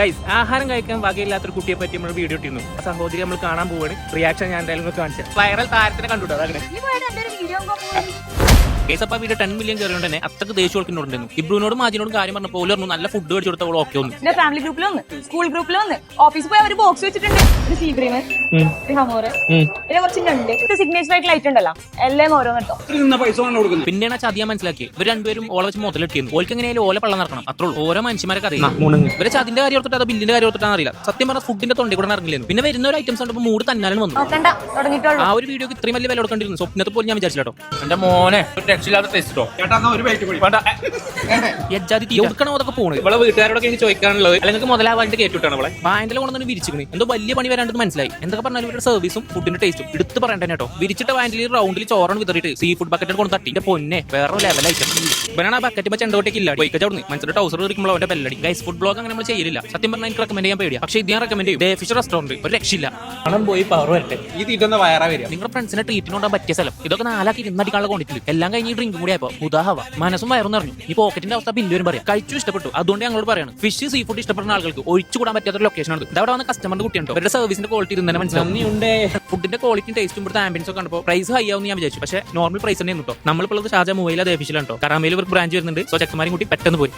Guys, ആഹാരം കഴിക്കാൻ വകയില്ലാത്തൊരു കുട്ടിയെ പറ്റി നമ്മൾ വീഡിയോ ഇട്ടിരുന്നു. ആ സഹോദരി നമ്മൾ കാണാൻ പോവാണ്. റിയാക്ഷൻ ഞാൻ എന്തായാലും കാണിച്ചത്. വൈറൽ താരത്തിനെ കണ്ടുട്ടോ അങ്ങനെ. കേസ് അപ്പൊ വീഡിയോ 10 മില്യൺ കയറിയോണ്ട് തന്നെ അത്രക്ക് ദേഷ്യം ഇബ്രുവിനോടും മാജിനോടും കാര്യം പറഞ്ഞപ്പോൾ പറഞ്ഞു നല്ല ഫുഡ് മേടിച്ചു കൊടുത്തവൾ ഓക്കെ ഒന്ന്. എന്റെ ഫാമിലി ഗ്രൂപ്പിലൊന്ന്, സ്കൂൾ ഗ്രൂപ്പിലൊന്ന്, ഓഫീസിൽ പോയി അവർ ബോക്സ് വെച്ചിട്ടുണ്ട്. ഒരു സീ ക്രീം, ഒരു ഹമോറ്, പിന്നെ കുറച്ച് ഞണ്ട്, സിഗ്നേച്ചർ ആയിട്ട് ലൈറ്റ് ഉണ്ടല്ലോ, എല്ലാം ഓരോന്നെട്ടോ. പിന്നെയാണ് ചതിയാൻ മനസ്സിലാക്കി. ഇവർ രണ്ടുപേരും ഓളെ വെച്ച് മുതലെട്ടിയിരുന്നു. ഓൾക്ക് എങ്ങനെയാലും ഓല പള്ളം നടക്കണം. അത്രേ ഉള്ളൂ. ഓരോ മനുഷ്യന്മാരെ കഥ ഇവരെ ചതിന്റെ കാര്യം ഓർത്തിട്ട് അത് ബില്ലിന്റെ കാര്യം ഓർത്തിട്ടാണ് അറിയില്ല. സത്യം പറഞ്ഞ ഫുഡിന്റെ തൊണ്ടി കൂടെ ഇറങ്ങില്ല. പിന്നെ വരുന്ന ഒരു ഐറ്റംസ് കണ്ടപ്പോൾ മൂഡ് തന്നാലും വന്നു. ആ ഒരു വീഡിയോക്ക് ഇത്രയും വലിയ വില കൊടുക്കേണ്ടിരുന്നു. സ്വപ്നത്തെ പോലും ഞാൻ വിചാരിച്ചില്ല കേട്ടോ. എന്റെ മോനെ അതൊക്കെ പോണ്. ഇവിടെ വീട്ടുകാരോടൊക്കെ എനിക്ക് ചോദിക്കാനുള്ളത് അല്ലെങ്കിൽ മുതലാവാണ്ട് കേട്ടിട്ടാണ് അവളെ വായന്റെ കൊണ്ടു വിരിച്ചിരിക്കുന്നത്. എന്തോ വലിയ പണി വരാണ്ട് മനസ്സിലായി. എന്തൊക്കെ പറഞ്ഞാലും ഇവരുടെ സർവീസും ഫുഡിന്റെ ടേസ്റ്റും എടുത്ത് പറയണ്ട കേട്ടോ. വിരിച്ചിട്ട് വായന്റിൽ റൗണ്ടിൽ ചോറാണ് വിതറിയിട്ട് സീ ഫുഡ് ബക്കറ്റ് കൊണ്ട് തട്ടിന്റെ പൊന്നെ വേറെ ലെവലായിട്ട് ഇവനാണ് ആ ബക്കറ്റ് ചെണ്ടോട്ടേക്ക് ഇല്ല ചോദിക്കുന്നു. മനസ്സിലെ ടൗസർ ഇരിക്കുമ്പോൾ അവന്റെ ബെല്ലടി. ഗൈസ്, ഫുഡ് ബ്ലോഗ് അങ്ങനെ നമ്മൾ ചെയ്യില്ല. സത്യം പറഞ്ഞാൽ എനിക്ക് റെക്കമെൻഡ് ചെയ്യാൻ പേടിയാണ്. പക്ഷേ ഇത് ഞാൻ റെക്കമെൻഡ് ചെയ്യും. ഫിഷ് റെസ്റ്റോറന്റ് ഒരു രക്ഷയില്ല. പണം പോയി പവർ വരട്ടെ. ഈ തീറ്റൊന്ന് വയറാ വരിക. നിങ്ങളുടെ ഫ്രണ്ട്സിനെ ട്രീറ്റിന് കൊണ്ടാൻ പറ്റിയ സ്ഥലം. ഇതൊക്കെ 4 ആക്കി ഇരുന്നടിക്കാനുള്ള കൊണ്ടിട്ടില്ല. എല്ലാം കഴിഞ്ഞ് ഡ്രിങ്കും കൂടി ആയപ്പോ ഉദാഹവ മനസ്സും വയറും നിറഞ്ഞു. ഈ പോക്കറ്റിന്റെ അവസ്ഥ ബില്ല് വരും പറയാം. കഴിച്ചു ഇഷ്ടപ്പെട്ടു. അതുകൊണ്ട് ഞങ്ങളോട് പറയാണ്, ഫിഷ് സീ ഫുഡ് ഇഷ്ടപ്പെടുന്ന ആളുകൾക്ക് ഒഴിച്ചുകൂടാൻ പറ്റാത്ത ലൊക്കേഷൻ ആണ്. ഇതവിടെ വന്ന കസ്റ്റമറിന്റെ കുട്ടിയുണ്ടോ. അവരുടെ സർവീസിന്റെ ക്വാളിറ്റി ഇരുന്നേ മനസ്സിലാവും. ഫുഡിന്റെ ക്വാളിറ്റി ടേസ്റ്റും ഇവിടുത്തെ ആംബിയൻസ് ഒക്കെ കണ്ടപ്പോൾ പ്രൈസ് ഹൈ ആവും ഞാൻ വിചാരിച്ചു. പക്ഷേ നോർമൽ പ്രൈസ് തന്നെ കേട്ടോ. നമ്മളിപ്പോൾ ഷാജ മൂവയിലെ ദേഫിഷിലാണ് കേട്ടോ. കറാമയിൽ ഇവർക്ക് ബ്രാഞ്ച് വരുന്നുണ്ട്. സോ ചെക്കന്മാരും കൂട്ടി പെട്ടെന്ന് പോയി.